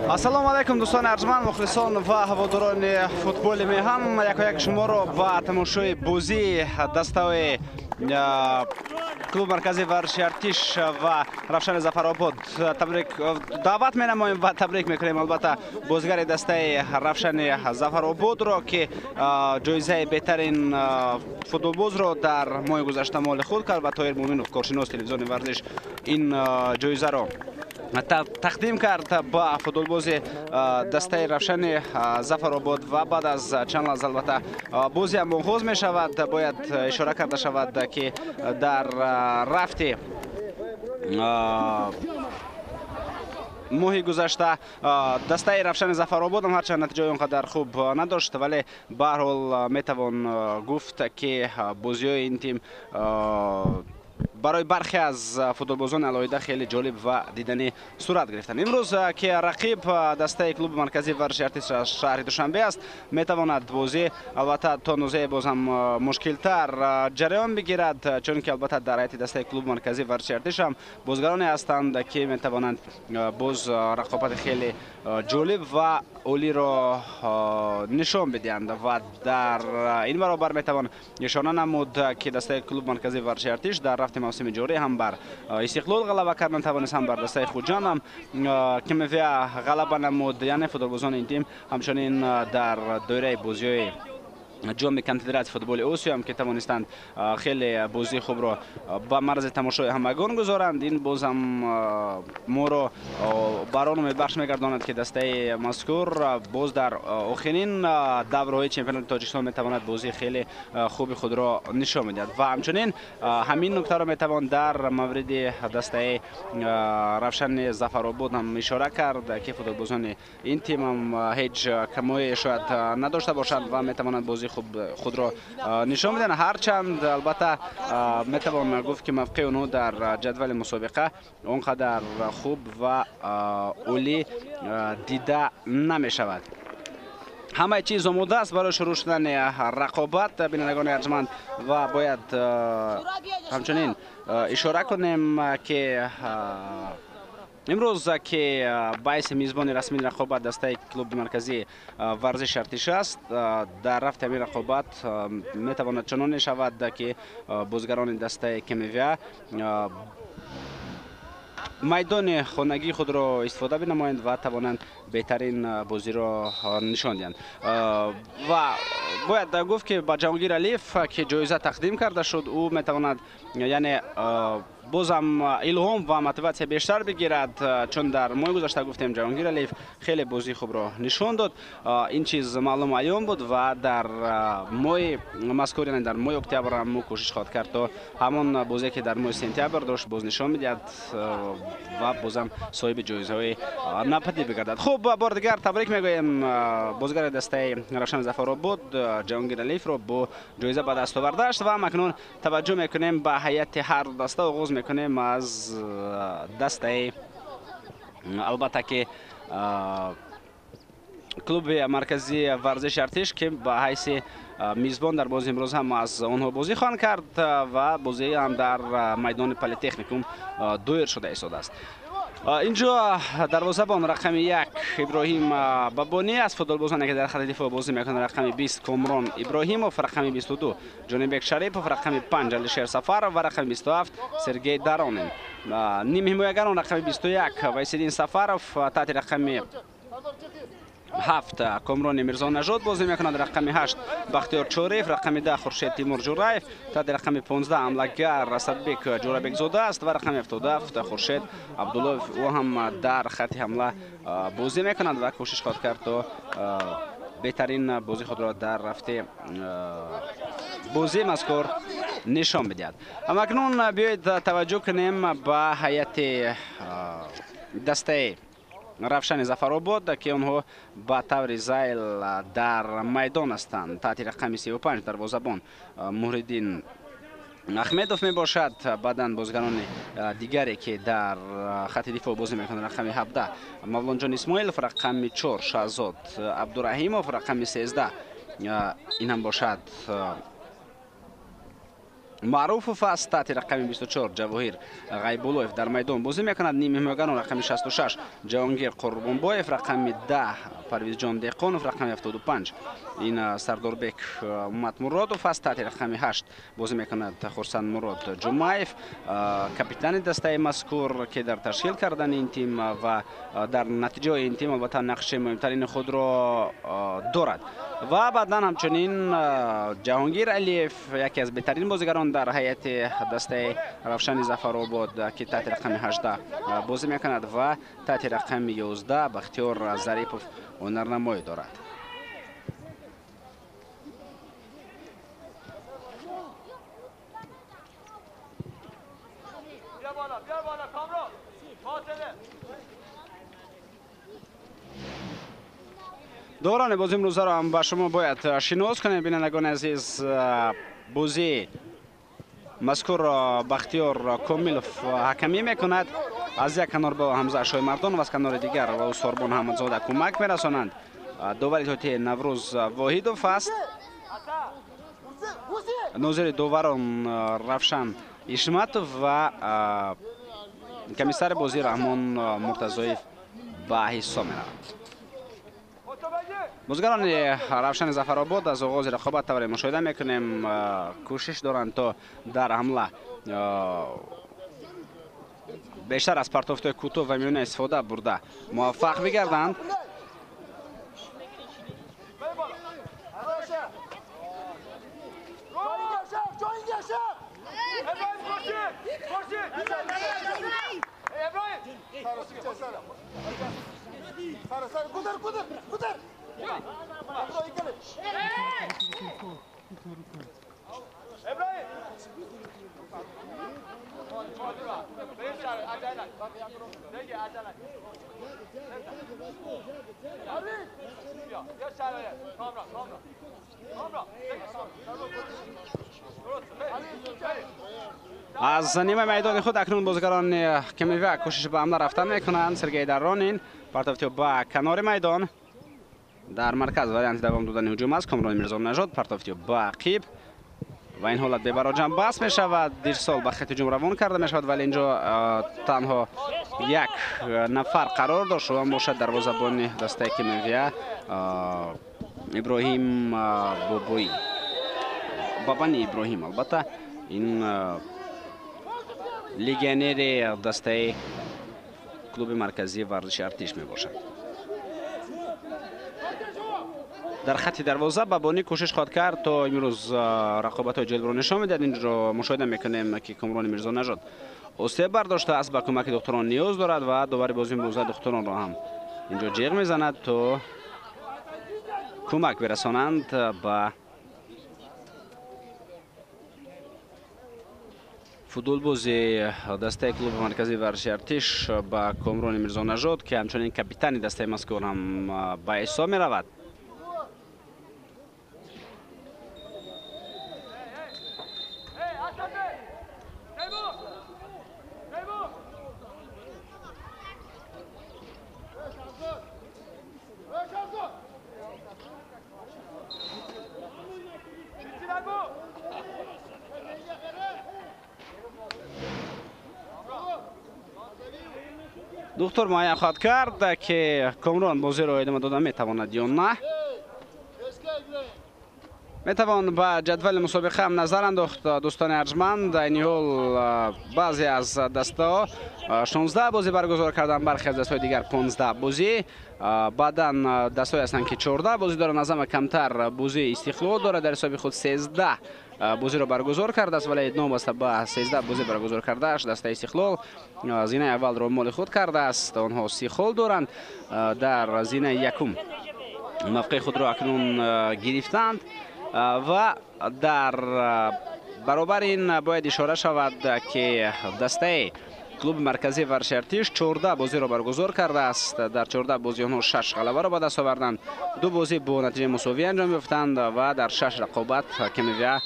Ассалому алейкум дӯстони арҷманд, мухлисон ва ҳаводорони футболи меҳан, як шуморо ба тамошои бозии дастаҳои клуб марказии варзиши Артиш ва Равшани Зафаробод даъват менамоем ва табрик мекунем. Албатта бозигари дастаи Равшани Зафарободро ки ҷоизаи беҳтарин футболбозро дар моҳи гузашта моли худ кард ва Тоҳир Муъминов, коршинос телевизиони варзиш, ин ҷоизаро тақдим кард ба футболбози дастаи Равшани Зафаробод ва баъд аз чанд лаҳза албатта бозиам оғоз мешавад. Бояд ишора карда шавад ки дар рафти моҳи гузашта дастаи Равшани Зафаробод ҳам ҳарчанд натиҷаи он қадар хуб надошт, вале ба ҳар ҳол метавон гуфт ки бозиҳои ин тим барои бархе аз футболбозони алоҳида хеле ҷолиб ва диданӣ сурат гирифтанд. Имрӯз ки рақиб дастаи клуби марказии варзиши Артиш шаҳри Душанбе аст, метавонад бозӣ албатта то нузее бозам мушкилтар ҷараён бигирад, чунки албатта дар ҳайати дастаи клуби марказии варзиши Артиш ҳам бозигароне ҳастанд ки метавонанд боз рақобати хеле ҷолиб ва олиро нишон бидиҳанд ва дар ин баробар метавон ишора намуд ки дастаи клуби марказии варзиши Артиш дар рафти мавсими ҷорӣ ҳам бар Истиқлол ғалаба кард натавонист, ҳам бар дастаи Хуҷанд ҳам Кимевия ғалаба намуд. Яъне футболбозони ин тим ҳамчунин дар доираи бозиҳои ҷоми конфедератсияи футболи Осиё ҳам ки тавонистанд хеле бозии хубро ба марзи тамошои ҳамагон гузоранд. Ин бозам моро бар он умедбахш мегардонад ки дастаи мазкур боз дар охирин давраҳои чемпионати Тоҷикистон метавонад бозии хеле хуби худро нишон медиҳад ва ҳамчунин ҳамин нуктаро метавон дар мавриди дастаи Равшани Зафаробод ҳам ишора кард ки футболбозони ин тим ҳам ҳеҷ камоие шояд надошта бошанд ва метавонанд бозии худро нишон бидиҳанд. Ҳарчанд албатта метавон гуфт ки мавқеи онҳо дар ҷадвали мусобиқа он қадар хуб ва олӣ дида намешавад. ҳамаи чиз омода аст барои шурӯъ шудани рақобат, бинандагони арҷманд, ва бояд ҳамчунин ишора кунем ки имрӯз ки баъси мизбони расмии рақобат дастаи клуби марказии варзиши Артиш аст, дар рафти ҳамин рақобат метавонад чуноне шавад ки бозигарони дастаи Кимевия майдони хонагии худро истифода бинамоянд ва тавонанд беҳтарин бозиро нишон диҳанд. Ва бояд гуфт ки ба Ҷаҳонгир Алиев ки ҷоиза тақдим карда шуд, ӯ метавонад яъне бозам илҳом ва мотиватсия бештар бигирад, чун дар моҳи гузашта гуфтем Ҷаҳонгир Алиев хеле бозии хубро нишон дод. Ин чиз маълум аён буд ва дар моҳи мазкур, яъне дар моҳи октябр ҳам ӯ кӯшиш хоҳад кард то ҳамон бозие ки дар моҳи сентябр дошт боз нишон медиҳад ва бозам соҳиби ҷоизаҳои нападид бигардад. Хуб, бор дигар табрик мегӯем бозигари дастаи Равшани Зафаробод Ҷаҳонгир Алиевро бо ҷоиза ба даст овардаашт ва акнун таваҷҷӯҳ мекунем ба ҳайати ҳар даста. Оғоз мекунем аз дастаи албатта ки клуби марказии варзиши Артиш ки ба ҳайси мизбон дар бозии имрӯз ҳам аз онҳо бозӣ хоҳанд кард ва бозӣ ҳам дар майдони политехникум доир шуда истодааст. инҷо дарвозабон рақами 1 Иброҳим Бабонӣ аст. Футболбозоне ки дар хати дифоъ бозӣ мекунанд рақами 20 Комрон Иброҳимов, рақами 22 Ҷонибек Шарипов, рақами 5 Алишер Сафаров ва рақами 27 Сергей Даронин. Нимҳимоягарон рақами 21 Вайсиддин Сафаров, таҳти рақами 7 Комрони Мирзонажод бозӣ мекунад, рақами 8 Бахтиёр Чорев, рақами 10 Хуршед Тимур Ҷураев, таҳти рақами 15 ҳамлагар Асадбек Ҷорабекзода аст ва рақами 77 Хуршед Абдуллоев, ӯ ҳам дар хати ҳамла бозӣ мекунад ва кӯшиш хоҳад кард то беҳтарин бозии худро дар рафти бозии мазкур нишон бидиҳад. Акнун биёед таваҷҷӯҳ кунем ба ҳайати дастаи Равшани Зафаробод ки онҳо ба таври зайл дар майдон ҳастанд. Таҳти рақами 35 дарвозабон Муҳриддин Ахмедов мебошад. Баъдан бозигарони дигаре ки дар хати дифоъ бозӣ мекунанд, рақами 17 Мавлонҷон Исмоилов, рақами 4 Шаҳзод Абдураҳимов, рақами 13 ин ҳам бошад маъруфов аст таҳти рақами 24 ҷавоҳир ғайбуллоев дар майдон бозӣ мекунад. Ним ҳимояганон рақами 66 ҷаҳонгир қурбонбоев, рақами 10 парвизҷон деҳқонов, рақами 75 ин сардорбек муҳаммадмуродов аст. таҳти рақами 8 бозӣ мекунад хурсандмурод ҷумаев, капитани дастаи мазкур ки дар ташкил кардани ин тим ва дар натиҷаҳои ин тим албатта нақши муҳимтарини худро дорад. ва баъдан ҳамчунин ҷаҳонгир алиев яке аз беҳтарин бозигарон дар ҳайати дастаи равшани зафаробод ки таҳти рақами 18 бозӣ мекунад ва таҳти рақами 11 бахтиёр зарипов ҳунарнамоӣ дорад. دوران بازی امروز را هم با شما باید شناس کنیم. بینندگان عزیز، بازی مذکور بختیار کاملوف حکمی میکند. از یک کنار با حمزه شای مردان و از کنار دیگر و سوربان حمدزاده کمک میرسانند. دووری توتی نوروز واحدوف است. ناظر دووران رفشان اشمتوف و کمیسر بازی رحمان مرتضایف با حصه میروند. بازیگران равшани зафаробод аз оғози рақобат тавре мушоҳида мекунем кӯшиш доранд то дар ҳамла бештар аз партофтои кӯтоҳ ва миёна истифода бурда муваффақ бигарданд. از نیمه میدان خود اکنون بازیگران کمیوه کوشش به حمله رفتن میکنند. سرگئی درانین پرتافتی با کنار میدان در مرکز وریانت دوام دادن هجوم است. کامران میرزا نژاد پرتافتی با عقیب و این حالت ببراجم بس می شود. دیرسال به خط هجوم روان کرده می شود ولی اینجا تنها یک نفر قرار داشت و باشد دروازه‌بان دسته کمیوه ابراهیم بابایی بابانی ابراهیم. البته این لگنر دسته کلوب مرکزی ورزش ارتش می باشد. در خط دروازه بابانی کوشش خواهد کرد تا امروز رقابت‌های جلب را نشان میدهد. اینجا مشاهده میکنیم که کامران میرزا نژاد آسیب برداشته است، به کمک دکتران نیاز دارد و دوباره بازی امروز دکتران را هم اینجا جیغ میزند تا کمک برسانند به فوتبال بازی دسته کلوب مرکزی ورزش ارتش با کامران میرزا نژاد که همچنین کاپیتان دسته مذکور هم به حساب می رود. دکتر معاین خواهد کرد که کامران بازی را ادامه دادن میتواند یا نه. میتوان به جدول مسابقه هم نظر انداخت دوستان ارجمند. در این حال بعضی از دسته ها 16 بازی برگزار کردن، برخی از دسته های دیگر 15 بازی. بعدا دسته های هستند که 14 بازی دارن، از همه کمتر بازی استقلال داره در حساب خود 13 بازی را برگزار کرده است ولی ادامه بسته به 13 بازی برگزار کرده است. دسته استقلال زینه اول را مال خود کرده است، آنها 30 خال دارند. در زینه یکم موقع خود را اکنون گرفتند و در برابر این باید اشاره شود که دسته کلوب مرکزی ورزش ارتش 14 بازی را برگزار کرده است. در 14 بازی آنها 6 غلبه را به دست آوردند، 2 بازی با نتیجه مساوی انجام یافتند و در 6 رقابت کمیوه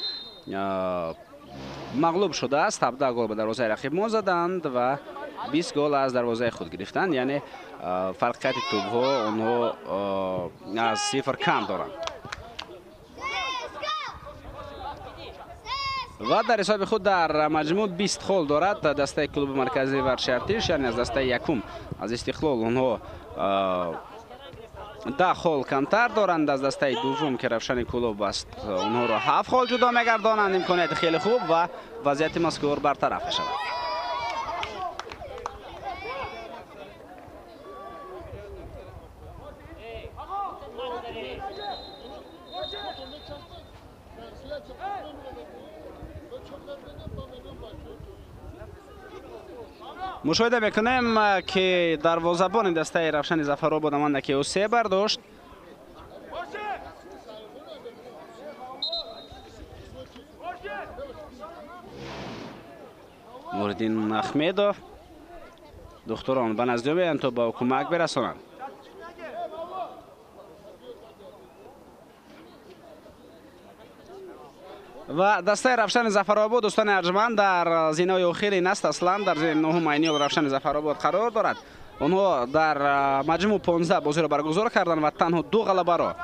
مغلوب شده است. 17 گل به دروازه رقیب ما زدند و 20 گل از دروازه خود گرفتند، یعنی فرقیت توپ ها آنها از 0 کم دارند. و در حساب خود در مجموع 20 خال دارد دسته کلوب مرکزی ورشارتیش، یعنی از دسته یکم از استقلال اونها 10 خال کمتر دارند. از دسته دوم که رفشن کلوب است اونها را 7 خال جدا میگردانند. امکانیت خیلی خوب و وضعیت مذکور برطرف شود. مشاهده میکنیم که دروازه‌بان دسته رفشن ظفرآباد اماندکی او 3 برداشت. نوردین احمدov دختران به نزد میآیند تا با کمک برسانند. و دسته رفشن ظفرآباد دوستان ارجمند در زینای اخیر نست اصلا در زین نهم اینیال رفشن ظفرآباد قرار دارد. آنها در مجموع 15 بازی را برگزار کردند و تنها 2 غلبه را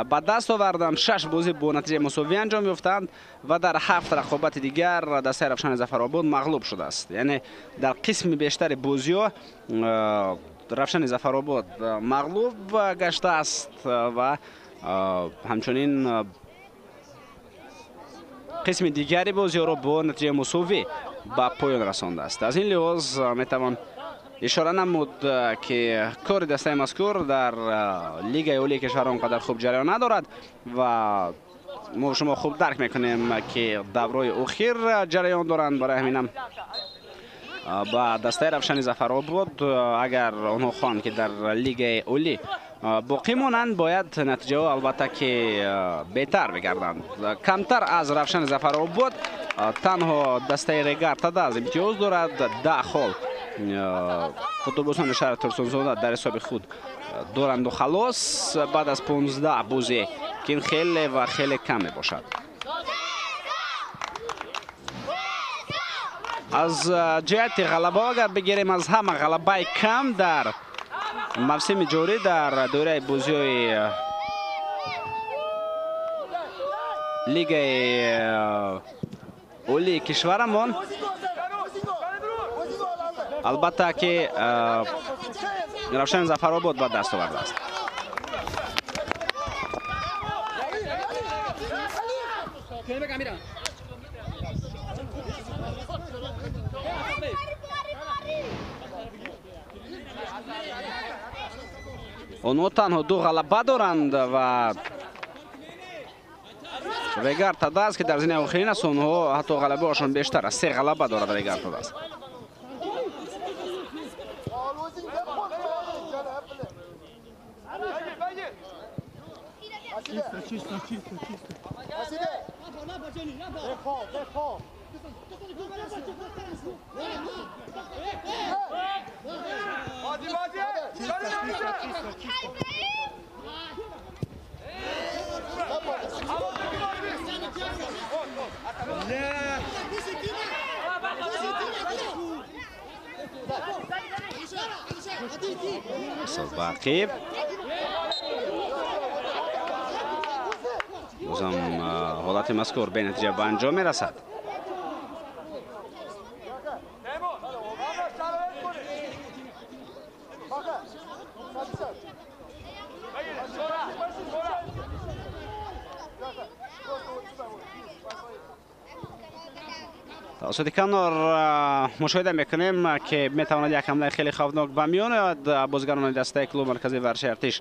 به دست آوردند. 6 بازی با نتیجه مساوی انجام یافتند و در 7 رقابت دیگر دسته رفشن ظفرآباد مغلوب شده است. یعنی در قسم بیشتر بازی‌ها رفشن ظفرآباد مغلوب گشته است و همچنین قسم دیگری بازی را با نتیجه مساوی به پایان رسانده است. از این لحاظ میتوان اشاره نمود که کار دسته مذکور در لیگ اولی کشور آنقدر خوب جریان ندارد و ما شما خوب درک میکنیم که دورهای اخیر جریان دارند. برای همینم با دسته رفشن ظفرآباد اگر آنها خواهند که در لیگ اولی باقی مانند باید نتیجه ها البته که بهتر بگردند. کمتر از رفشن ظفرآباد تنها دسته ریگارتا از امتیاز دارد. 10 خال فوتبالبازان شهر ترسونزاده در حساب خود دارند و خلاص بعد از 15 بازی که این خیلی و خیلی کم می باشد. از جهت غلبه اگر بگیریم از همه غلبه کم در موسم جاری در دوره بازی های لیگ اولی کشورمان البته که رفشن ظفرآباد به دست آورده است. آنها تنها 2 غلبه دارند و ریگارتا دست که در زینه آخرین است آنها حتی غلبه هاشون بیشتر است. 3 غلبه دارد ریگارتا دست. باقی بازم حالت مذکور به نتیجه به انجام می رسد. توسط کنار مشاهده میکنیم که میتواند یک حمله خیلی خوفناک به میان آید. بازیکنان دسته کلوب مرکزی ورشارتیش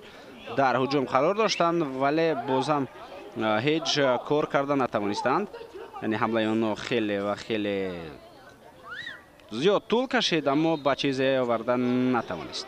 در هجوم قرار داشتند ولی بازم هیچ کار کردن نتوانستند. یعنی حمله اونها خیلی و خیلی زیاد طول کشید اما به چیزی آوردن نتوانست.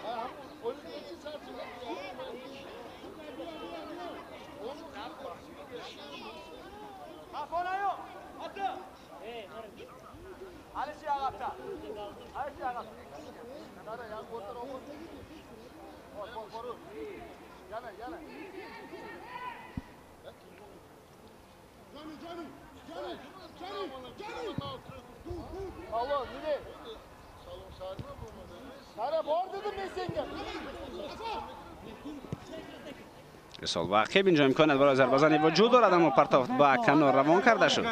سال واقعی اینجا امکانات برای ضربه‌زنی وجود دارد اما پرتافت با کنار روان کرده شد.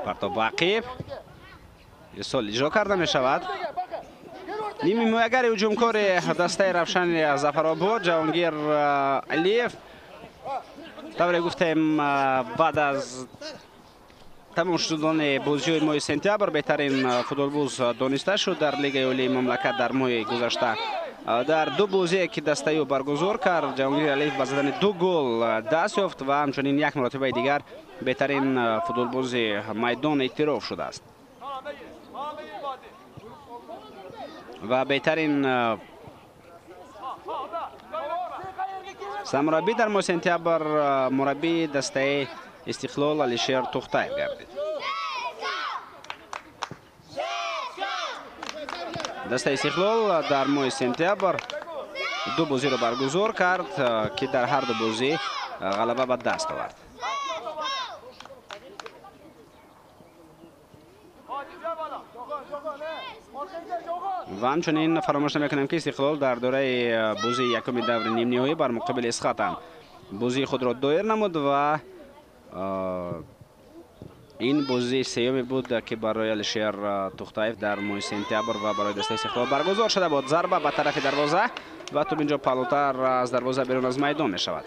پرتاب عقیب سال اجرا کرده می شود. نیمی مویگر هجومکار دسته رفشن ظفرآباد جهانگیر علیف طوری گفتیم بعد از تمام شدن بازی ماه سپتامبر بهترین فوتبالباز دانسته شد در لیگ عالی مملکت در ماه گذشته. در دو بازی که دسته او برگزار کرد جهانگیر علیف با زدن 2 گل دست یافت و همچنین یک مرتبه دیگر بهترین فوتبالباز میدان اعتراف شده است و بهترین سرمربی در ماه سپتامبر مربی دسته استقلال علیشیر توختایف گردید. دسته استقلال در ماه سپتامبر 2 بازی را برگزار کرد که در هر دو بازی غلبه به دست آورد. و همچنین فراموش نمیکنم که استقلال در دوره بازی یکم دور نیم نهایی بر مقابل اسقاط بازی خود را دایر نمود و این بازی سیومی بود که برای علیشیر توختایف در ماه سپتامبر و برای دسته استقلال برگزار شده بود. ضربه به طرف دروازه و تو اینجا پالوتر از دروازه بیرون از میدان می شود.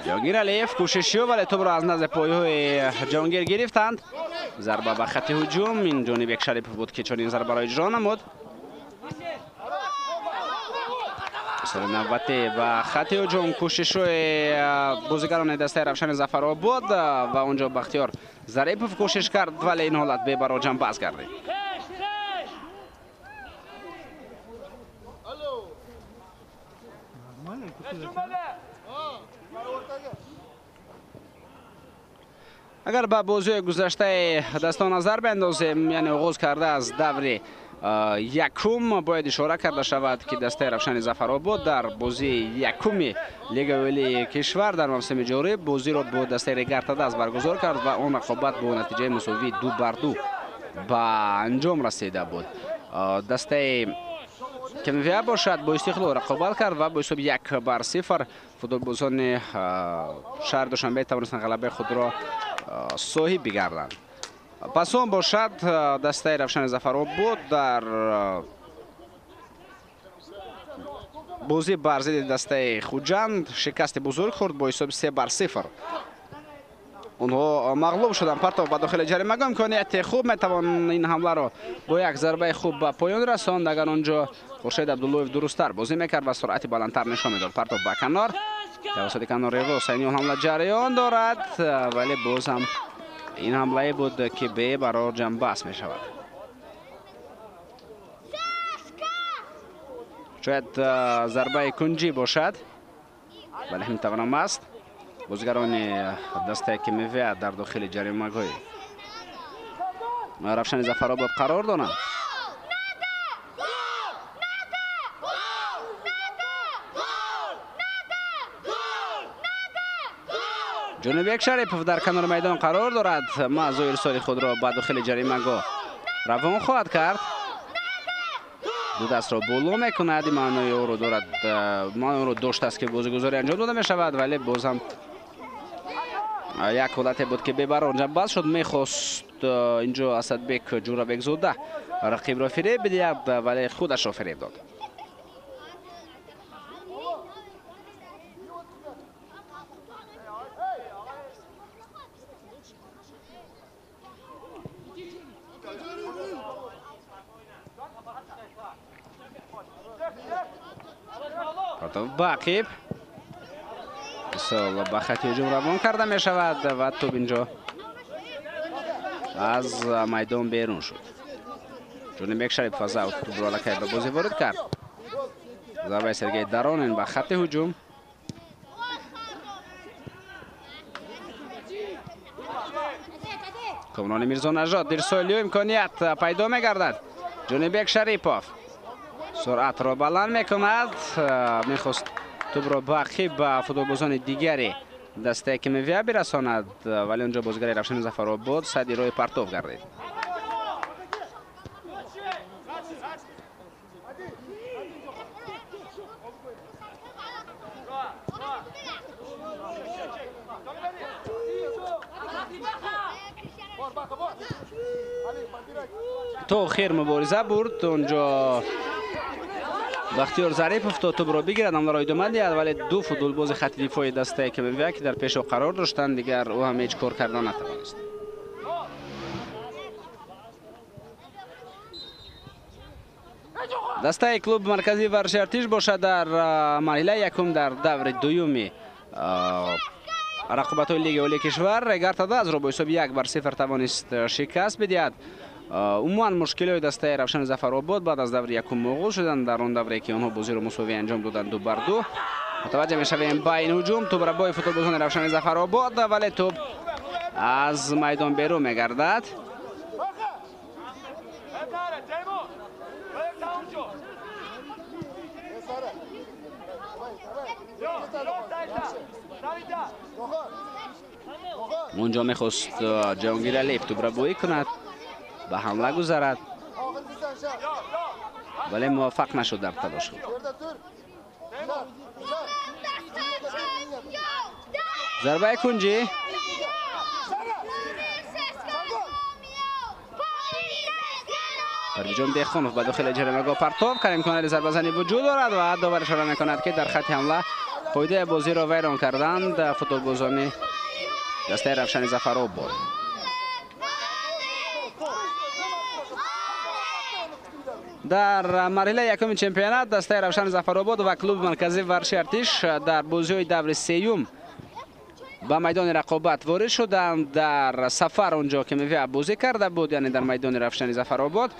جهانگیر علیف کوششی ولی توپ را از نزد پایه‌های جهانگیر گرفتند. ضربه به خط هجوم این جانب یک شریف بود که چنین ضربه را اجرا نمود. سر نوبتی به خط هجوم کوشش‌های بازیگران دسته رفشن ظفرآباد و اونجا بختیار ظریفوف کوشش کرد ولی این حالت به برای جنباز گردید. اگر به بازی گذشته دستان نظر بندازیم یعنی آغاز کرده از دور یکم باید اشاره کرده شود که دسته رفشن ظفرآباد در بازی یکم لیگ عالی کشور در موسم جاری بازی را با دسته ریگارتاداس برگزار کرد و آن رقابت با نتیجه مساوی 2-2 به انجام رسیده بود. دسته کمیویا باشد با استقلال رقابت کرد و با حساب 1-0 فوتبالبازان شهر دوشنبه توانستند غلبه خود را صاحب بگردند. پس آن باشد دسته رفشن ظفرآباد در بازی بر ضد دسته خوجند شکست بزرگ خورد با حساب 3-0. اونها مغلوب شدند. پرتاب به داخل جریمه امکانیت خوب میتوان این حمله را با یک ضربه خوب به پایان رساند. اگر آنجا خورشید عبداللهیف درست‌تر بازی میکرد و سرعت بلندتر نشان میداد. پرتاب به کنار توسط کنار حسینیان حمله جریان دارد ولی باز هم این حمله بود که به برای جنباز می شود. شاید ضربه کنجی باشد ولی هم توانم است. بازیگران دسته کمیویا در داخل جریمه گاهی رفشن ظفرآباد قرار دارند. جنوب یک شریف در کنار میدان قرار دارد. معزوی ارسال خود را به داخل جریمه گاه روان خواهد کرد. دو دست را بولو میکند. معنای او رو دارد، معنای او رو داشته است که بازیگزاری انجام داده میشود، ولی باز هم یک حالتی بود که ببر آنجا باز شد. میخواست اینجا اسدبک جورابک زوده رقیب را فریب بدهد، ولی خودش را فریب داد. باقیب بسیار به خط هجوم روان کرده می شود و توپ اینجا از میدان بیرون شد. جونبک شریف فضا توپ را لکه به بازی وارد کرد. ضربه سرگی درانین به خط هجوم. کامران میرزا نژاد در سویلیو امکانیت پیدا می گردد. جونبک شریپوف سرعت را بلند می کند. میخواست توپ را باقی به فوتبالبازان دیگری دسته که میویا برساند، ولی اونجا بازیگر رفشن ظفرآباد سعدی روی پرتاب گردید. تو خیر مبارزه برد. اونجا بختیار ظریف افتاد توپ را بگیرد، حمله را ادامه دهد، ولی دو فوتبالباز خط دفاعی دسته که میویا که در پیش او قرار داشتند دیگر او هم هیچ کار کردن نتوانست. دسته کلوب مرکزی ورزش ارتش باشد در مرحله یکم در دور دوم رقابت‌های لیگ اولی کشور. گرتاده از را با حساب 1-0 توانست شکست بدهد. عموما مشکلات دسته رفشن ظفرآباد بعد از دور یکم موقوف شدند. در آن دوره که آنها بازی را مساوی انجام دادند 2-2. متوجه میشویم با این هجوم توپ را با فوتبالبازان رفشن ظفرآباد، ولی توپ از میدان بیرون میگردد. اونجا میخواست جهانگیر علیف توپ را بویی کند، به حمله گذرد، ولی موفق نشد در تلاش خود. ضربه کنجی پرویز دهخانوف به داخل جریمه‌گاه پرتاب کرد. امکان ضربه زنی وجود دارد و داور اشاره میکند که در خط حمله قاعده بازی را ویران کردند فوتبالبازان دسته رفشن ظفرآباد. در مرحله یکم چمپیونات دسته رفشن ظفرآباد و کلوب مرکزی ورزش ارتش در بازی‌های دور سوم به میدان رقابت وارد شدند. در سفر اونجا که میویا بازی کرده بود، یعنی در میدان رفشن ظفرآباد،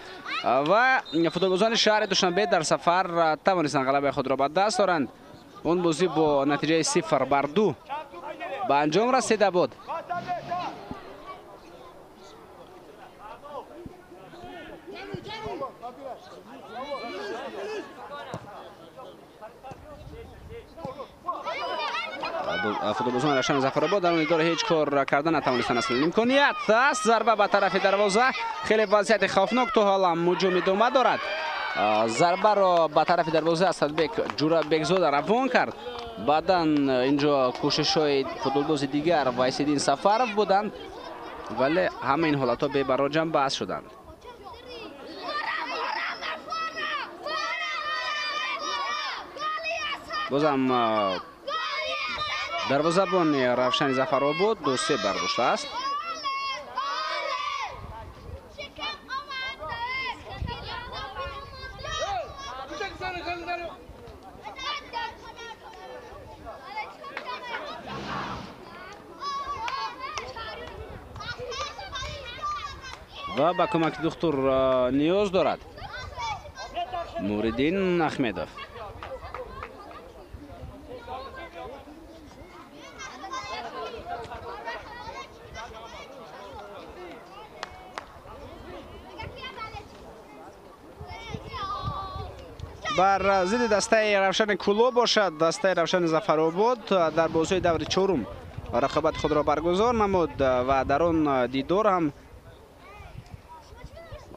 و فوتبالبازان شهر دوشنبه در سفر توانستند غلبه خود را به دست آورند. اون بازی با نتیجه 0-2 به انجام رسیده بود. فوتبالبازان رفشن ظفرآباد در اون اداره هیچ کار کردن نتوانستند. اصلا امکانیت است، ضربه به طرف دروازه، خیلی وضعیت خوفناک تو حالا هجوم ادامه دارد. ضربه را به طرف دروازه اسدبک جورابک زوده روان کرد. بعدا اینجا کوشش های فوتبالباز دیگر وایسیدین سفرов بودند، ولی همه این حالت ها به براجم بحث شدند. بازم دروازه‌بان رفشن ظفرآباد 2-3 برداشته است. و با کمک دکتر نیاز دارد موردین احمدوف. بر ضد دسته رفشن کلوب باشد. دسته رفشن ظفرآباد در بازی دور چهارم رقابت خود را برگزار نمود و در آن دیدار هم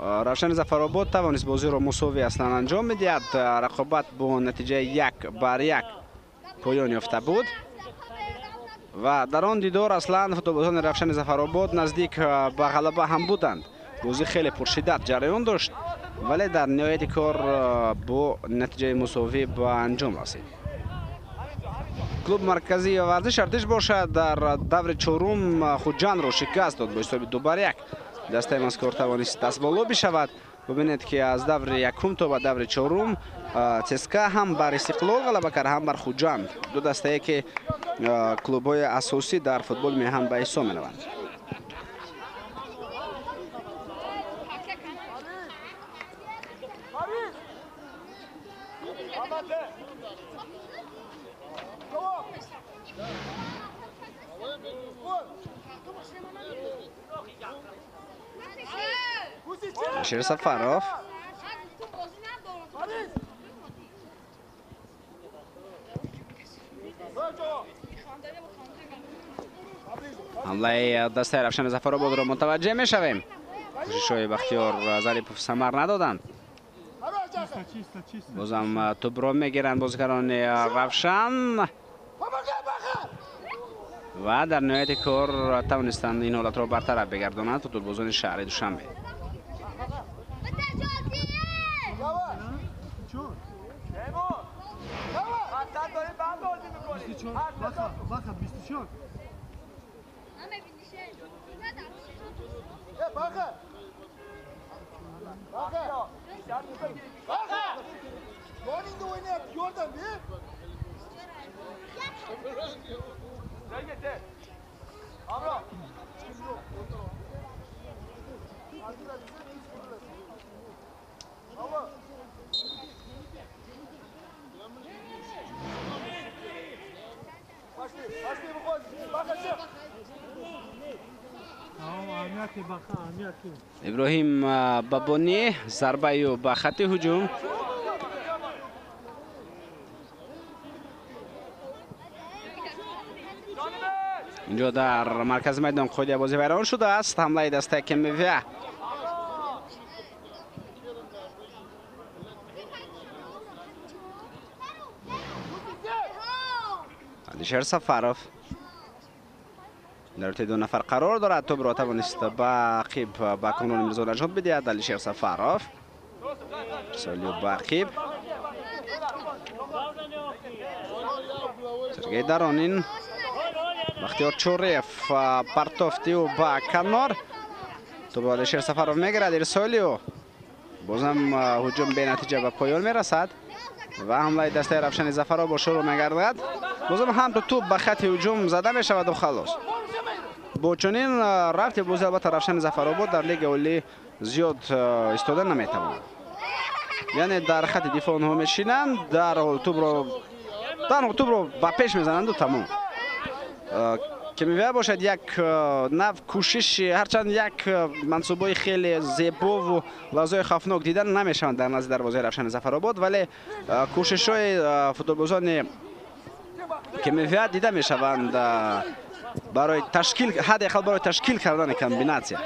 равшани зафаробод тавонист бозиро мусовӣ аслан анҷом медиҳад. рақобат бо натиҷаи 1-1 поён ёфта буд ва дар он дидор аслан футболбозони равшани зафаробод наздик ба ғалаба ҳам буданд. бозӣ хеле пуршиддат ҷараён дошт, вале дар ниҳояти кор бо натиҷаи мусовӣ ба анҷом расид. клуб марказии варзиш артиш бошад дар даври чорум хуҷандро шикаст дод бо ҳисоби 2-1. дастаи мазкур тавонист дастболо бишавад. бубинед ки аз даври якум то ба даври чорум ЦСКА ҳам бар Истиқлол ғалаба кард, ҳам бар Хуҷанд. ду дастае ки клубҳои асосӣ дар футболи меҳан ба ҳисоб менаванд. Алишер Сафаров. ҳамлаи дастаи равшани зафарободро мутаваҷҷеҳ мешавем. кӯшишҳои Бахтиёр Зарипов самар надоданд. бозам тӯбро мегиранд бозикарони равшан ва дар ниҳояти кор тавонистанд ин ҳолатро бартараб бигардонанд футболбозони шаҳри Душанбе. иброҳим Бабони зарбаю ба хатти ҳуҷум. инҷо дар маркази майдон қоидаи бозӣ вайрон шудааст. ҳамлаи дастаи Кемевия. Алишер Сафаров дар ибтидои 2 нафар қарор дорад. тӯбро тавонист ба ақиб ба Комрони Мирзо наҷот бидиҳад. Алишер Сафаров, Солиё Бақиб, Сергей Даронин, Бахтиёр Чӯриев партофтиу ба канор. тӯбро Алишер Сафаров мегирад. Ирсолиё бозам ҳуҷум бенатиҷа ба поён мерасад ва ҳамлаи дастаи равшани зафаробод шурӯъ мегардад. бозам ҳамту тӯб ба хатти ҳуҷум зада мешаваду халос. бо чунин рафти бозӣ албатта равшани зафаробод дар лигаи олӣ зиёд истода наметавонад. яъне дар хатти дифоъ онҳо мешинанд, дарҳол тӯбро ба пеш мезананду тамом. Кемевия бошад як нав кӯшиши ҳарчанд як мансубои хеле зебову лаҳзаҳои хавфнок дидан намешаванд дар назди дарвозаи равшани зафаробод, вале кӯшишҳои футболбозони Кемевия дида мешаванд барои ташкил, ҳадақал барои ташкил кардани комбинатсия.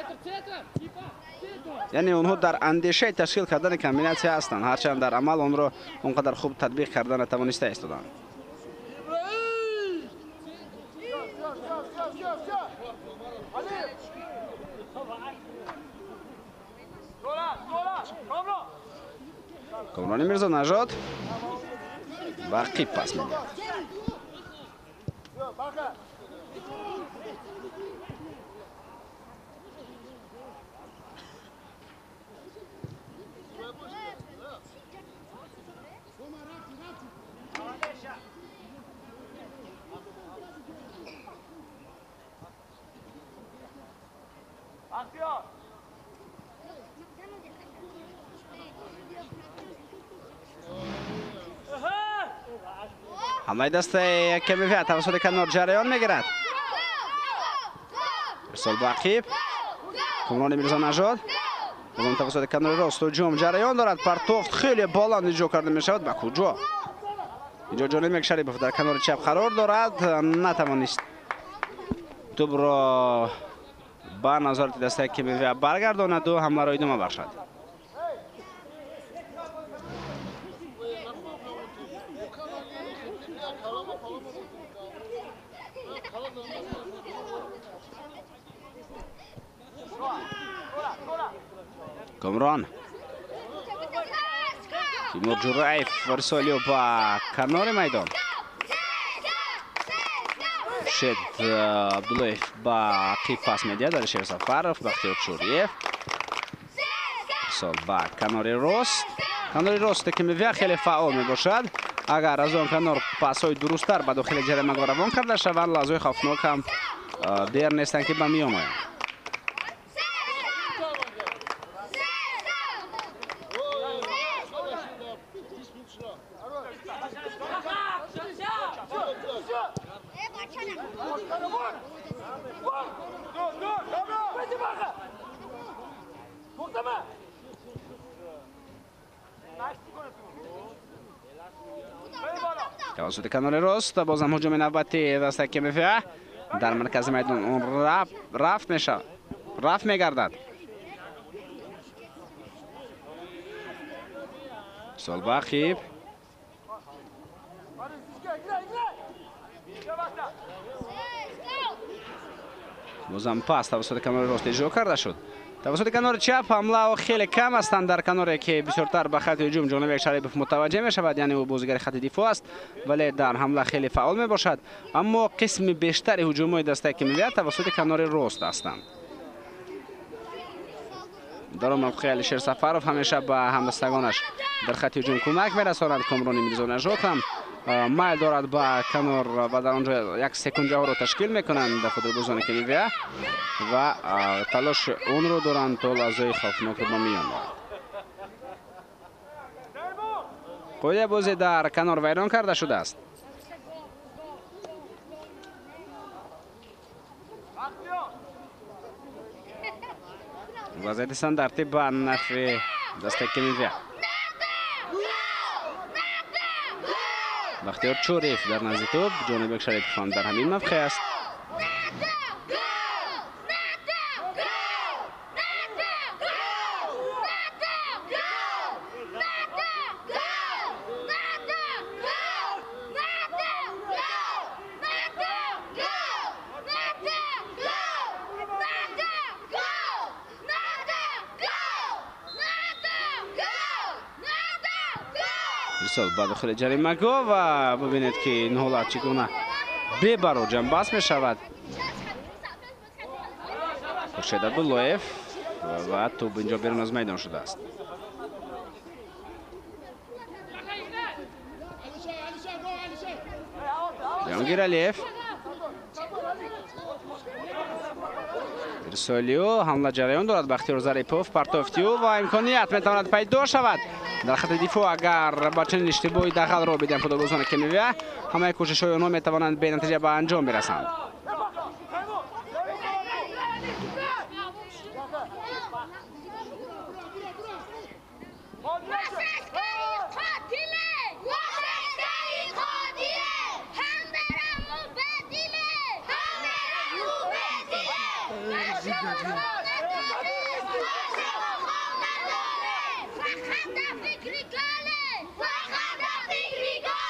яъне онҳо дар андешаи ташкил кардани комбинатсия ҳастанд, ҳарчанд дар амал онро он қадар хуб татбиқ карда натавониста истоданд. Комрони Мирзо Наҷот ба Ақиб пас медиҳад. ҳамлаи дастаи Кемевия тавассути канор ҷараён мегирад. ирсол ба Ақиб. Комрони Мирзо Наҷот бозам тавассути канори рост ҳуҷум ҷараён дорад. партофт хеле баланд иҷро карда мешавад. ба куҷо? инҷо Ҷонибек Шарипов дар канори чап қарор дорад, натавонист тӯбро ба назорати дастаи Кемевия баргардонаду ҳамларо идома бахшад. Komron. Timur Jurayev Varsoliyo ba kanori maydon. Shid Abdullayev ba qiyb pas mediada Alisher Safarov, Baxtiyor Churiyev. Sol ba kanori rost. Канори рост ки мевия хеле фаъол мебошад. Агар аз он канор пасҳои дурусттар ба дохили ҷаримаго равон карда шаванд, лаҳзаҳои хавфнок ҳам дер нестанд ки ба меомоянд. توسط کانال راست بازم هجوم نوبتی دست کمیفیا در مرکز میدان اون رفت میشه رفت میگردد سالبا خیب بازم پاس توسط کانال راست اجرا کرده شد توسط کنار چپ حمله خیلی کم هستند در کناری که بسیارتر به خط هجوم جانب شریف متوجه می شود، یعنی او بازیگر خط دفاع است ولی در حمله خیلی فعال می باشد، اما قسم بیشتر هجوم‌های دسته که می‌آید توسط کنار راست هستند. در اون موقع الیشر سفرов همیشه به همدستگانش در خط هجوم کمک می‌رساند. کامران میرزا نژاد هم مایل دارد به کنار و در آنجا یک سکونجه ها رو تشکیل میکنند در فوتبالبازان که می‌آید و تلاش اون رو دارند تا لحظه خوفناک رو با میان. قویه بازی در کنار ویران کرده شده است. وضعیت استانداردی به نفع دسته که می‌آید. بختیار چوریف در نزد توپ، جانب شریف هم در همین موقع است. با داخل جریمه گو و ببینید که این حالت چگونه ببر و جنبست می شود. خورشید عبداللهیف و توپ اینجا بیرون از میدان شده است. جهانگیر علیف ارسالیو حمله جریان دارد. بختیار ظریفوف پرتافتیو و امکانیت میتواند پیدا شود در خط دفاع. اگر با چنین اشتباهی دخل را بدهند فوتبالبازان که می‌آید همه کوشش‌های آنها میتوانند به نتیجه به انجام برسند.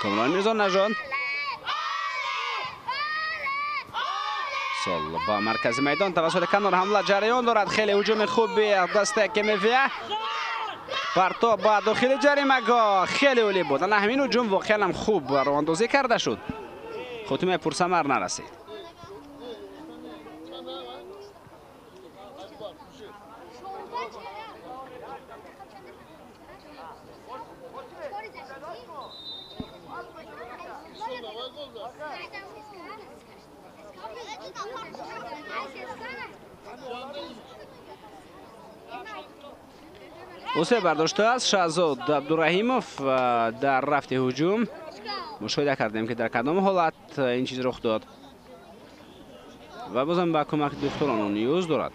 کامران میرزا نژاد سال با مرکز میدان توسط کنار حمله جریان دارد. خیلی هجوم خوبی دسته که می‌آید. پرتاب با داخل جریمه خیلی عالی بود. همین هجوم واقعا هم خوب راه‌اندازی کرده شد. خاتمه پرثمر نرسید. اوسه برداشته است شهزاد عبدالرحیموف در رفت هجوم. مشاهده کردیم که در کدام حالت این چیز رخ داد و بازم با کمک دکتران اون نیاز دارد.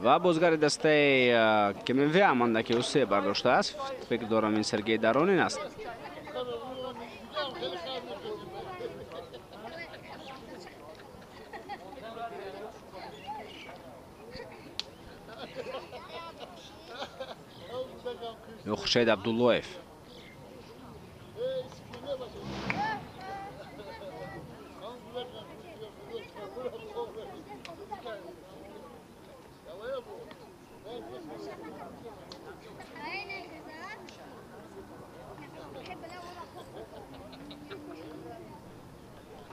و بازیگر دسته که می‌آید مانده که اوسه برداشته است. فکر دارم این سرگی درونین است. خورشید عبداللهیف.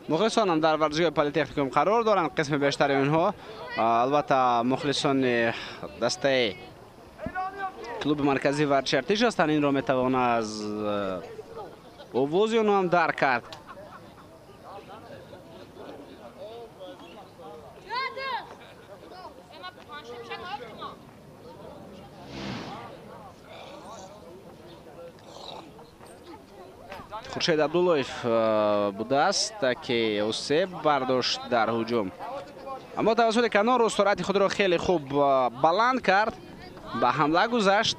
مخلصان هم در ورزشگاه پلی‌تکنیکوم قرار دارند. قسم بیشتر اونها البته مخلصان دسته کلوب مرکزی ورزش ارتش هستند. این را میتوان از آواز اونها هم درک کرد. خورشید عبداللهیف بوده است که اوسیب برداشت در هجوم، اما توسط کنار سرعت خود را خیلی خوب بلند کرد، به حمله گذشت.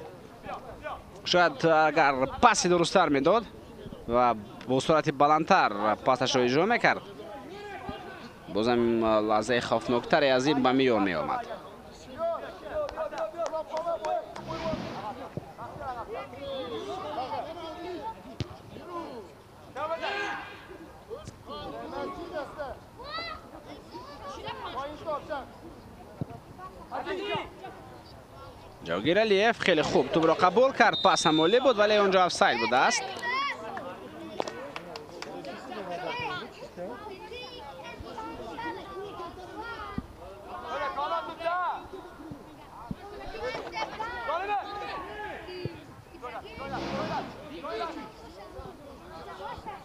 شاید اگر پاسی درست‌تر میداد و با سرعت بلندتر پاسش را اجرا میکرد، بازم لحظه خوفناکتری از این به میان می آمد. جاوگیر علیف خیلی خوب توپ را قبول کرد، پاس هم عالی بود ولی اونجا آفساید بوده است.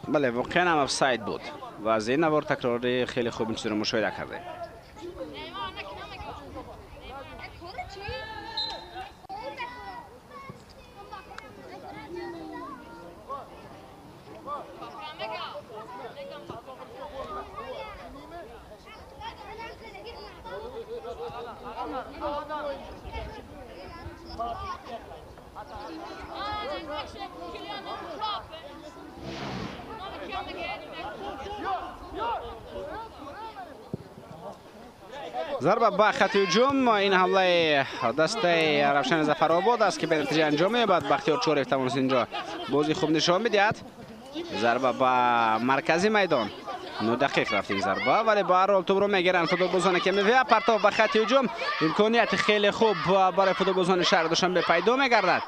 بله واقعا هم آفساید بود و از این نوار تکراری خیلی خوب این چیز رو مشاهده کرده. ضربه به خط هجوم. این حمله دسته رفشن ظفرآباد است که به نتیجه انجام می‌یابد. بختیار چوریف توانست اینجا بازی خوب نشان می‌دهد. ضربه به مرکزی میدان، 9 دقیق رفت این ضربه ولی به هر حال توپ رو میگیرن فوتبالبازان کمیوی. پرتاب به خط هجوم، امکانیت خیلی خوب برای فوتبالبازان شهر دوشنبه پیدا می‌گردد.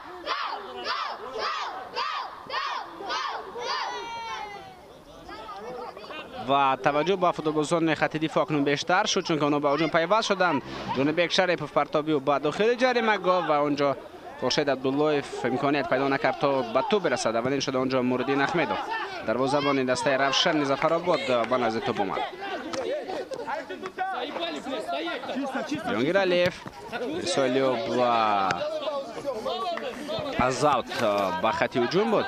و توجه با فوتبالبازان خط دفاع اکنون بیشتر شد چون که اونا به هجوم پیوست شدند. جانب شریف پرتابی و بعد داخل جریمه گاو و اونجا خورشید عبداللهیف امکانیت پیدا نکرد تا به توپ برسد. اولین شده اونجا موردین احمدو دروازه‌بان دسته رفشن ظفرآباد به نزد توپ اومد. جهانگیر علیف، سالیوب و ازاوت به خط هجوم بود.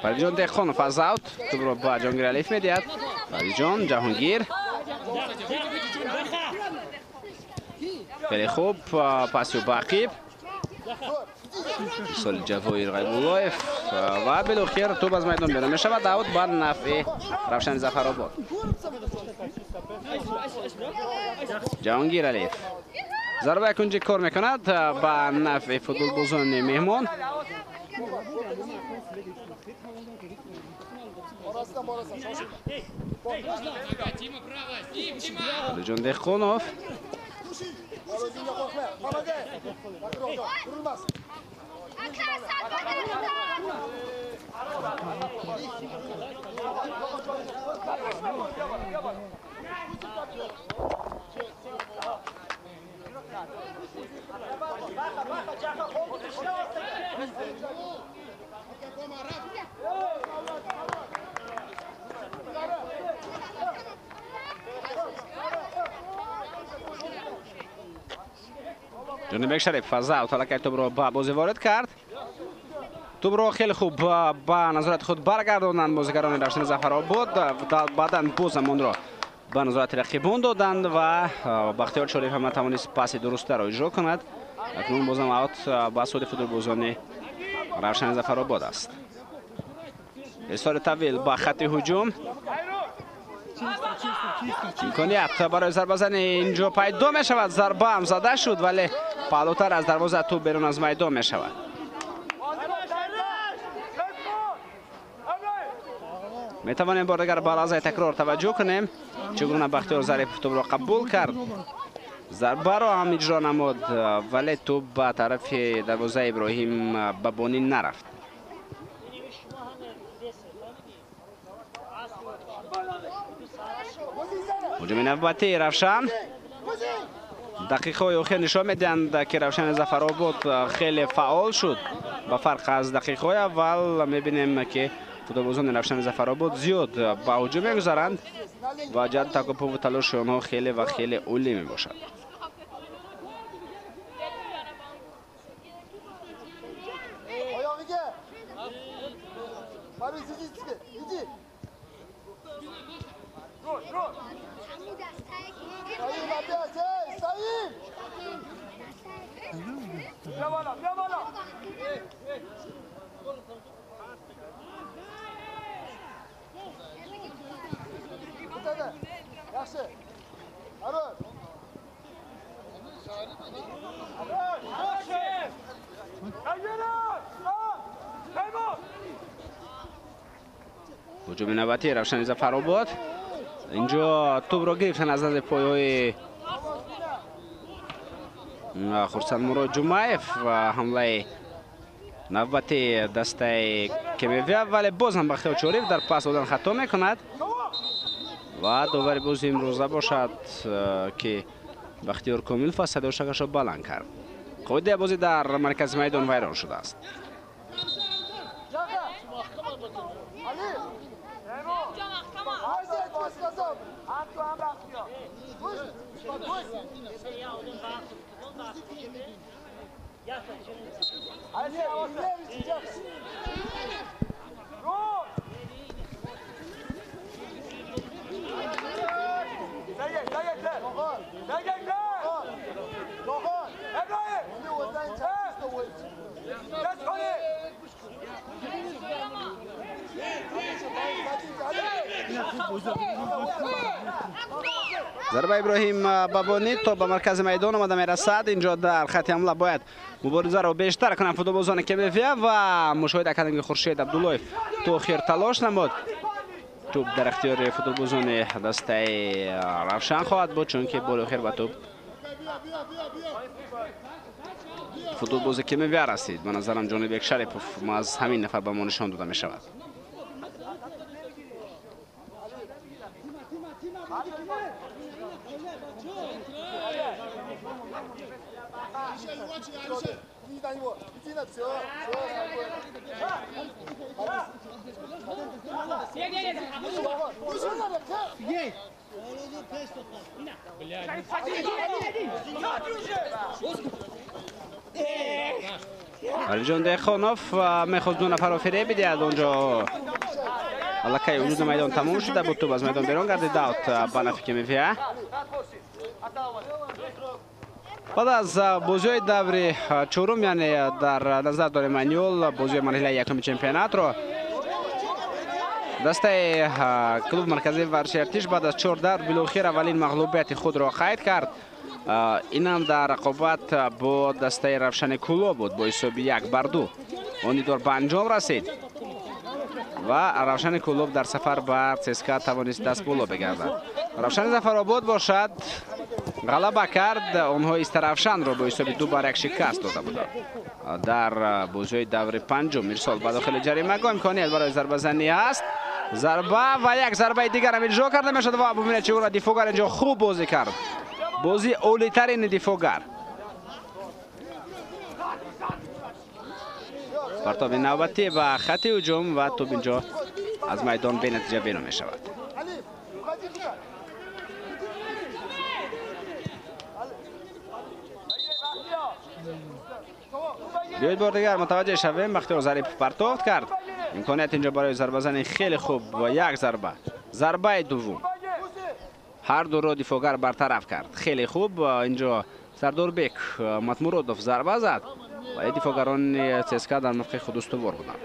پریجان دهخانوف ازاوت توپ رو به جهانگیر علیف میدهد. پریجان، جهانگیر خیلی خوب پاسی و باقیب سال جواهیر غیب‌اللهیف و بالاخره توپ از میدان بیرون میشود. داود بر نفع رفشن ظفرآباد. جهانگیر علیف ضربه کنجی کار میکند به نفع فوتبالبازان مهمان. جان دهخانوف جانب شریف فضا و طلقه توپ را به بازی وارد کرد. توپ را خیلی خوب به نظارت خود برگرداندند بازیگران رفشن ظفرآباد. بعداً بازم اون را به نظارت رقیبان دادند و بختیار شریف هم توانست پاس درست را اجرا کند. اکنون بازم اوت به سود فوتبالبازان رفشن ظفرآباد است. ارسال طویل با خط هجوم. امکانیت برای ضربه زنی اینجا پیدا می شود. ضربه هم زده شد ولی بالاتر از دروازه توپ بیرون از میدان می شود. می توانیم بار دیگر به لحظه تکرار توجه کنیم چگونه بختیار ظریف توپ را قبول کرد. ضربه را هم اجرا نمود ولی توپ به طرف دروازه ابراهیم بابانی نرفت. هجوم نوبتی رفشن. دقیقه آخر نشان میدهند که رفشن ظفرآباد خیلی فعال شد با فرق از دقیقه اول. میبینیم که فوتبالبازان رفشن ظفرآباد زیاد با هجوم میگذارند و جهت تکاپو و تلاش آنها خیلی و خیلی عالی می باشد. هجوم نوبتی رفشن ظفرآباد. اینجا توپ را گرفتن از نزد پایه‌های خرسند مراد جمعیف و حمله نوبتی دسته کمیویا ولی باز هم بختیار شریف در پاس دادن خطا میکند و داور بازی امروزه باشد که بختیار کامل فاصله و شکش را بلند کرد. قاعده بازی در مرکز میدان ویران شده است. ضربه ابراهیم بابانی تو به مرکز میدان آمده میرسد. اینجا در خط حمله باید مبارزه را بیشتر کنند فوتبالبازان کمیویا و مشاهده کردیم که خورشید عبداللهیف تو اخیر تلاش نمود. توپ در اختیار فوتبالبازان دسته رفشن خواهد بود چون که بال اخیر به توپ فوتبالباز کمیویا رسید. به نظرم جانب یک شریفوف از همین نفر به ما نشان داده می شود. علیجان دیخانوف میخواست دو نفر را فریب بدهد. اونجا الکی حدود میدان تمام شده بود. توپ از میدان بیرون گردید اوت به نفع کمیویا. بعد از بازی دور چهارم یعنی در نظر داریم انیول بازی مرحله یکم چمپیونات رو دسته کلوب مرکزی ورشی ارتش بعد از 4 دور بالاخره اولین مغلوبیت خود را قید کرد. این هم در رقابت با دسته رفشن کلوب بود با حساب 1-2 امیدوار به انجام رسید و رفشن کلوب در سفر به سیسکا توانست دست بالا بگردد. رفشن ظفرآباد باشد غلبه کرد. آنها استرافشن را با حساب 2-1 شکست داده بودند در بازی دور پنجم. ارسال به داخل جریمه امکانیت برای ضربه زنی است. ضربه و یک ضربه دیگر هم اجرا کرده میشد و ببینید چگونه دفاعگر اینجا خوب بازی کرد. بازی اولی ترین دفاعگر. پرتاب نوبتی و خط هجوم و توپ اینجا از میدان به نتیجه بیرون می شود. بیایید بار دیگر متوجه شویم. بختیار ظریف پرتاب کرد. امکانیت اینجا برای ضربه زنی خیلی خوب و یک ضربه دوم هر دو را دفاعگر برطرف کرد. خیلی خوب. اینجا سردار بیک ماتمورودوف ضربه زد و دفاعگران سیسکا در موقع خود استوار بودند.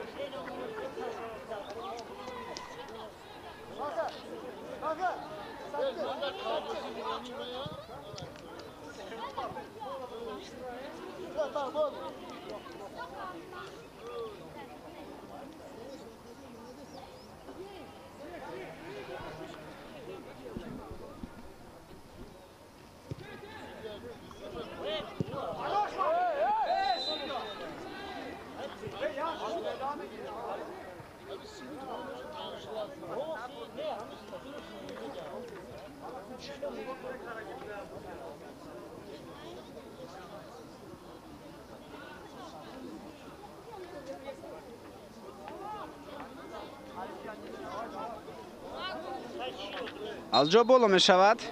از جا بالا می شود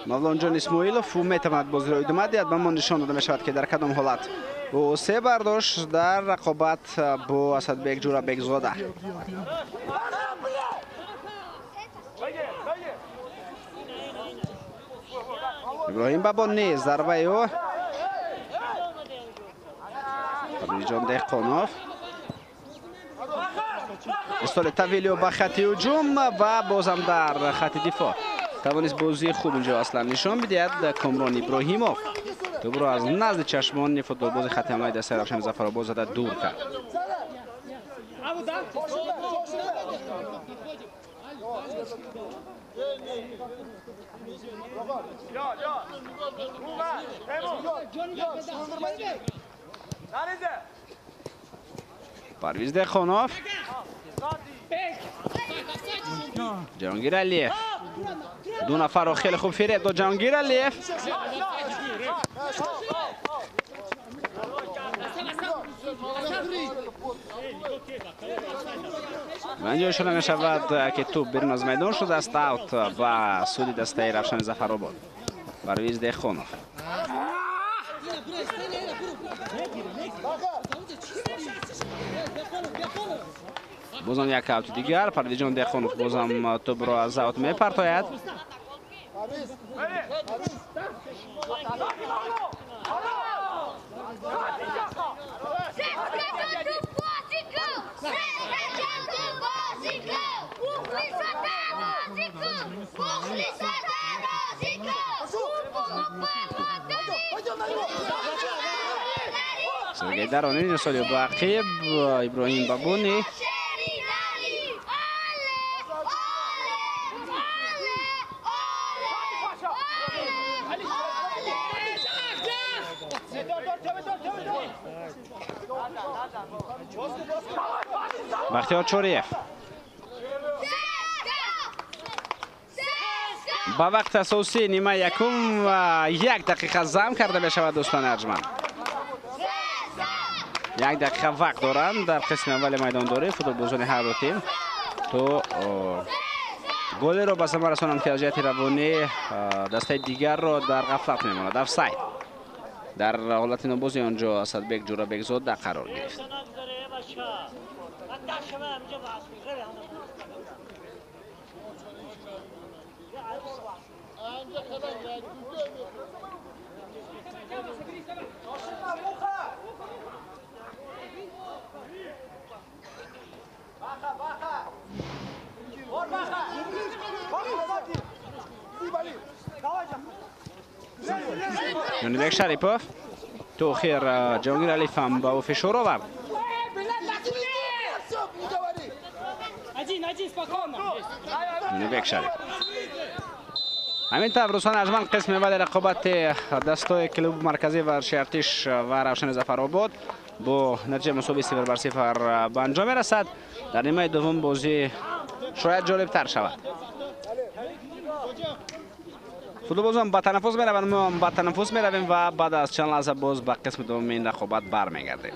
مولان جان اسماعیلوف او میتواند بازی را ادامه دهد. به ما نشان داده می شود که در کدام حالت او سه برداشت در رقابت با اسدبек جورابекزода. ابراهیم бабон نیز ضربه او پرویزجان دهقانов استول طویلی به خط هجوم و بازم در خط دفاع توانست بازی خوب اینجا اصلا نشان بدهد. کامران ابراهیموف توپ را از نزد چشمان فوتبالباز خط حمله دسته رفشن ظفرآباد زده دور کرد. پرویز دهقانov جهانگیر علیف دو نفر رو خیلی خوب فریب داد جهانگیر علیف. و اینجا شده می شود که توپ بیرون از میدان شده است. اوت و سودی دسته رفشن ظفرآباد. پرویز دهقانov بازم یک اوت دیگر. پرویزجان دهقانov بازم توپ را از اوت می پرتاید. سرگی درانی نسالی باقیب ابراهیم بابونی بختیار چوریف با وقت اساسی نیمه یکم و 1 دقیقه زم کرده می شود دوستان ارجمند. 1 دقیقه وقت دارند در قسم اول میدانداری فوتبالبازان هر دو تیم تو گل رو به ثمر رسانند که از روانی دسته دیگر رو در غفلت میماند. افساید در حالت نوبازی آنجا اسدبek جورابekزоda قرار گرفت. جانبek شریپوف تو خیر جهانگیر علیف هم با او فشار آورد. جانبek شریپوف همین طور دوستان ارجمند قسم اول رقابت دستای کلوب مرکزی ورزشی ارتش و روشن ظفرآباد با نتیجه مساوی 0-0 به انجام رسد. در نیمه دوم بازی شاید جالب تر شود. فوتبالبازان به تنفس میروند، ما هم به تنفس میرویم و بعد از چند لحظه باز به قسم دوم این رقابت برمیگردیم.